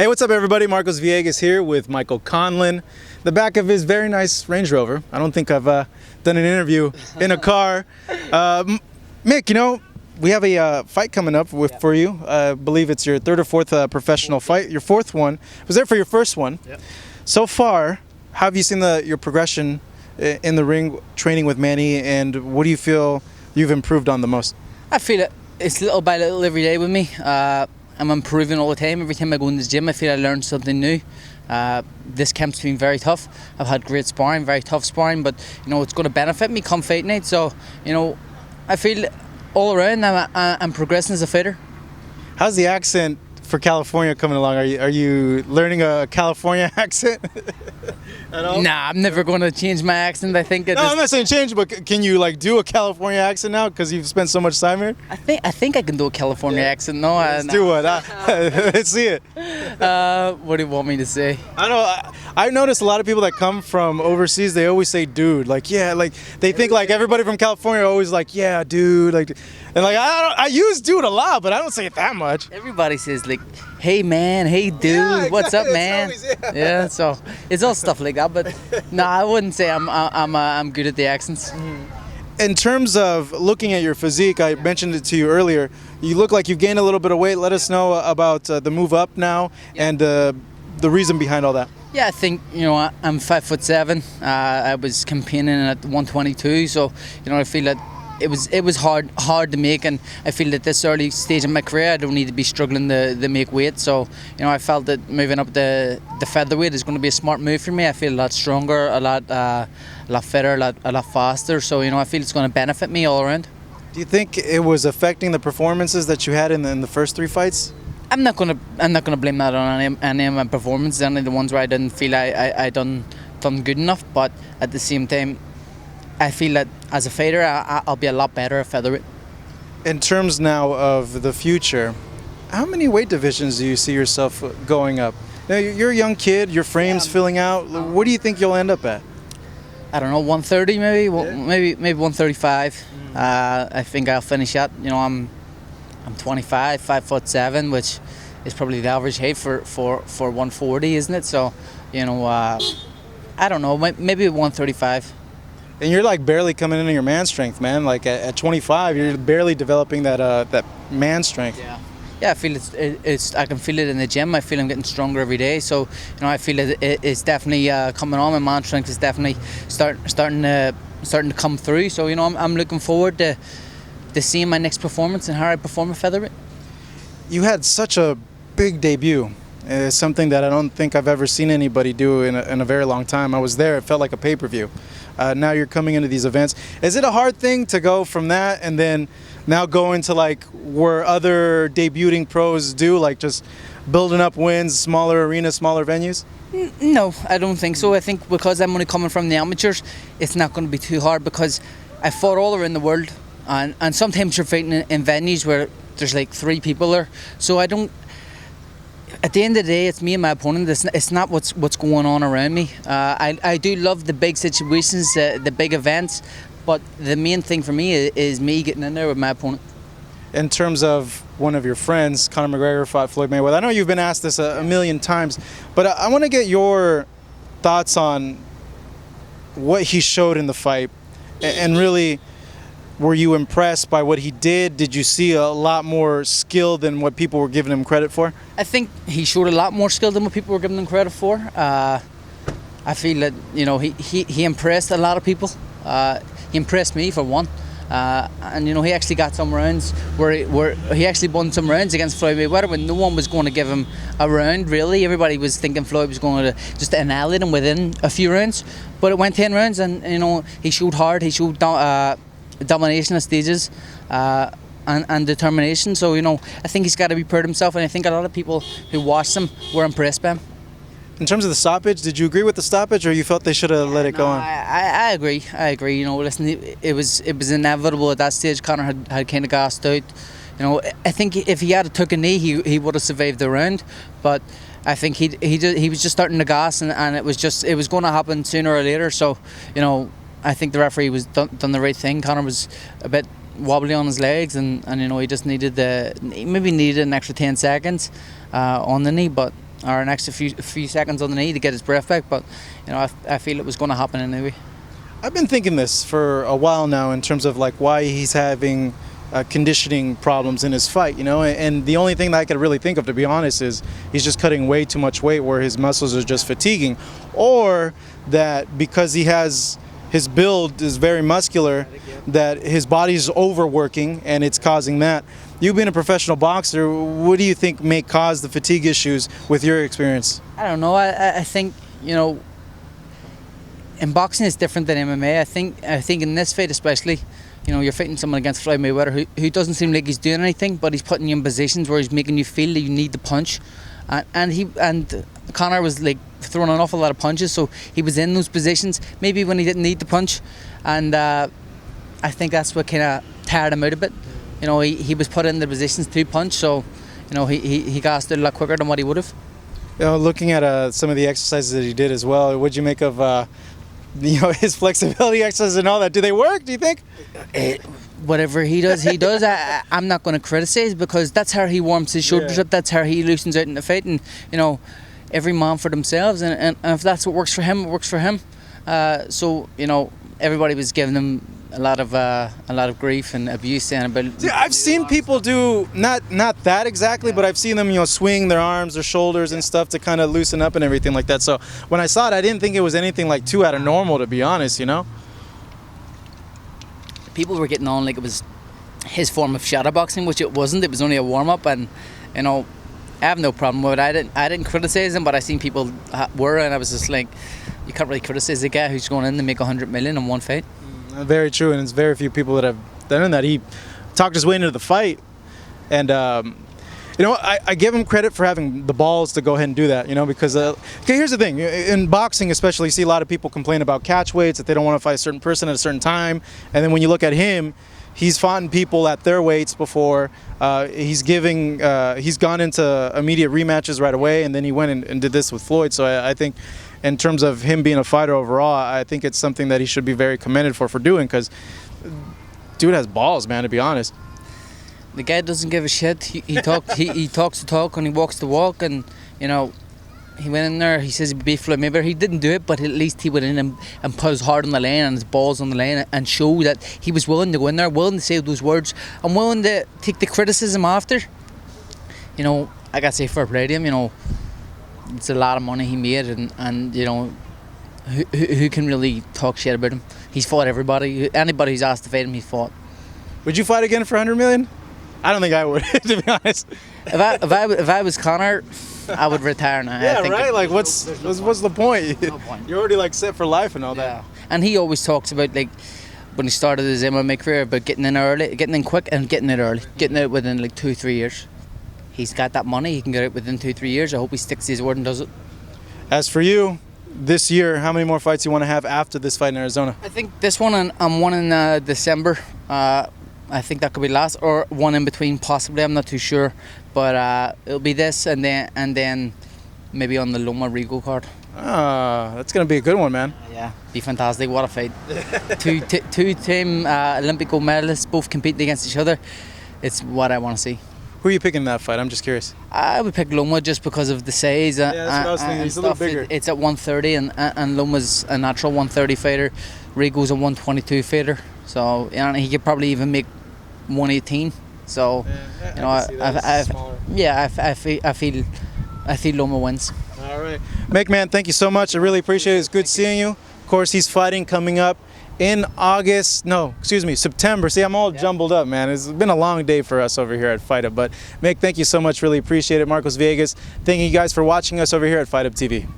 Hey, what's up, everybody? Marcos Villegas here with Michael Conlan. The back of his very nice Range Rover. I don't think I've done an interview in a car. Mick, you know, we have a fight coming up for you. I believe it's your third or fourth professional fight. Your fourth one. Was there for your first one. Yep. So far, how have you seen your progression in the ring, training with Manny, and what do you feel you've improved on the most? I feel it's little by little every day with me. I'm improving all the time. Every time I go in the gym, I feel I learn something new. This camp's been very tough. I've had great sparring, very tough sparring, but you know it's going to benefit me come fight night. So you know, I feel all around I'm progressing as a fighter. How's the accent for California coming along? Are you learning a California accent at all? Nah, I'm never going to change my accent. I think I'm not saying change, but can you like do a California accent now because you've spent so much time here? I think I can do a California accent. No, Let's do one. Let's see it. What do you want me to say? I know. I noticed a lot of people that come from overseas. They always say "dude." Like, yeah, like they think like everybody from California always like, "Yeah, dude." Like, and like I use "dude" a lot, but I don't say it that much. Everybody says like, "Hey man, hey dude, Yeah, what's up, exactly. man?" It's always, Yeah, so it's all stuff like that. But no, I wouldn't say I'm good at the accents. In terms of looking at your physique, I mentioned it to you earlier. You look like you've gained a little bit of weight. Let us know about the move up now and the reason behind all that. Yeah, I think you know I'm 5'7". I was campaigning at 122, so you know I feel that it was hard to make, and I feel at this early stage in my career I don't need to be struggling to make weight. So you know I felt that moving up the featherweight is going to be a smart move for me. I feel a lot stronger, a lot fitter, a lot faster. So you know I feel it's going to benefit me all around. Do you think it was affecting the performances that you had in the first three fights? I'm not gonna blame that on any of my performances, any of the ones where I didn't feel I done good enough. But at the same time, I feel that as a fighter, I'll be a lot better at featherweight. In terms now of the future, how many weight divisions do you see yourself going up? Now, you're a young kid, your frame's filling out. What do you think you'll end up at? I don't know, 130 maybe, maybe 135. I think I'll finish at. You know, I'm 25, 5'7", which is probably the average height for 140, isn't it? So, you know, I don't know, maybe 135. And you're like barely coming into your man strength, man. Like at 25, you're barely developing that man strength. Yeah, I feel it's I can feel it in the gym. I feel I'm getting stronger every day. So, you know, I feel it's definitely coming on. My man strength is definitely starting to come through. So, you know, I'm looking forward to seeing my next performance and how I perform at featherweight. You had such a big debut. It's something that I don't think I've ever seen anybody do in a very long time. I was there. It felt like a pay-per-view. Now you're coming into these events. Is it a hard thing to go from that and then now go into like where other debuting pros do, like just building up wins, smaller arenas, smaller venues? No, I don't think so. I think because I'm only coming from the amateurs, it's not going to be too hard because I fought all around the world. And sometimes you're fighting in venues where there's like 3 people there. So I don't. At the end of the day, it's me and my opponent. It's not what's going on around me. I do love the big situations, the big events, but the main thing for me is me getting in there with my opponent. In terms of one of your friends, Conor McGregor fought Floyd Mayweather. I know you've been asked this a million times, but I want to get your thoughts on what he showed in the fight, and really. Were you impressed by what he did? Did you see a lot more skill than what people were giving him credit for? I think he showed a lot more skill than what people were giving him credit for. I feel that you know he impressed a lot of people. He impressed me for one, and you know he actually got some rounds where he actually won some rounds against Floyd Mayweather when no one was going to give him a round. Really, everybody was thinking Floyd was going to just annihilate him within a few rounds, but it went 10 rounds, and you know he showed hard. He showed domination of stages and determination. So you know I think he's got to be proud of himself, and I think a lot of people who watched him were impressed by him. In terms of the stoppage, did you agree with the stoppage, or you felt they should have let it go on? I agree. You know, listen, it was inevitable at that stage. Conor had kind of gassed out. You know, I think if he had took a knee, he would have survived the round, but I think he was just starting to gas, and it was going to happen sooner or later. So you know I think the referee was done the right thing. Conor was a bit wobbly on his legs, and you know he just needed maybe needed an extra 10 seconds on the knee. But or an extra few seconds on the knee to get his breath back. But you know, I feel it was going to happen anyway. I've been thinking this for a while now in terms of like why he's having conditioning problems in his fight, you know, and the only thing that I could really think of, to be honest, is he's just cutting way too much weight where his muscles are just fatiguing, or that because his build is very muscular, that his body's overworking and it's causing that. You being a professional boxer, what do you think may cause the fatigue issues with your experience? I don't know. I think, you know, in boxing it's different than MMA. I think in this fight especially, you know, you're fighting someone against Floyd Mayweather who doesn't seem like he's doing anything, but he's putting you in positions where he's making you feel that you need the punch, and Conor was like throwing an awful lot of punches, so he was in those positions maybe when he didn't need the punch, and I think that's what kind of tired him out a bit. You know, he was put in the positions to punch, so you know he got out a lot quicker than what he would have. You know, looking at some of the exercises that he did as well, what'd you make of you know, his flexibility exercises and all that? Do they work, do you think? Whatever he does, he does. I'm not going to criticize, because that's how he warms his shoulders up. That's how he loosens out in the fight. And you know, every man for themselves. And if that's what works for him, it works for him. So you know, everybody was giving him a lot of grief and abuse saying about. Yeah, I've seen people do not that exactly, but I've seen them, you know, swing their arms, their shoulders and stuff to kind of loosen up and everything like that. So when I saw it, I didn't think it was anything like too out of normal, to be honest, you know. People were getting on like it was his form of shadowboxing, which it wasn't. It was only a warm up, and you know, I have no problem with it. I didn't criticize him, but I seen people were, and I was just like, you can't really criticize a guy who's going in to make 100 million in one fight. Very true, and it's very few people that have done that. He talked his way into the fight, and you know, I give him credit for having the balls to go ahead and do that, you know, because okay, here's the thing, in boxing especially, you see a lot of people complain about catch weights, that they don't want to fight a certain person at a certain time, and then when you look at him, he's fought people at their weights before. He's gone into immediate rematches right away, and then he went and did this with Floyd. So I think in terms of him being a fighter overall, I think it's something that he should be very commended for doing, because dude has balls, man, to be honest. The guy doesn't give a shit. He talks the talk and he walks the walk, and you know, he went in there, he says he'd beat Floyd Mayweather. He didn't do it, but at least he went in and put his heart on the line and his balls on the line and show that he was willing to go in there, willing to say those words, and willing to take the criticism after. You know, I gotta say fair play to him. You know, it's a lot of money he made, and you know, who can really talk shit about him? He's fought everybody. Anybody who's asked to fight him, he's fought. Would you fight again for 100 million? I don't think I would, to be honest. If I was Conor, I would retire now. Yeah, right. Like, what's the point? No point. You're already like set for life and all that. And he always talks about, like, when he started his MMA career, about getting in early, getting in quick, and getting it early, getting it within like 2-3 years. He's got that money. He can get it within 2-3 years. I hope he sticks to his word and does it. As for you, this year, how many more fights you want to have after this fight in Arizona? I think this one and one in December. I think that could be last, or one in between possibly. I'm not too sure, but it'll be this and then maybe on the Loma Rigo card. That's gonna be a good one, man. Yeah, be fantastic. What a fight! two-time Olympic gold medalists both competing against each other. It's what I want to see. Who are you picking in that fight? I'm just curious. I would pick Loma just because of the size. Yeah, that's what I was thinking. He's a little bigger. It's at 130, and Loma's a natural 130 fighter. Rigo's a 122 fighter. So you know, he could probably even make 118. So yeah, you know, I feel Loma wins. All right, Mick, man, thank you so much. I really appreciate it. It's good seeing you. Of course, he's fighting coming up in September. See, I'm all jumbled up, man. It's been a long day for us over here at Fight Up. But Mick, thank you so much. Really appreciate it. Marcos Viegas, thank you guys for watching us over here at Fight Up TV.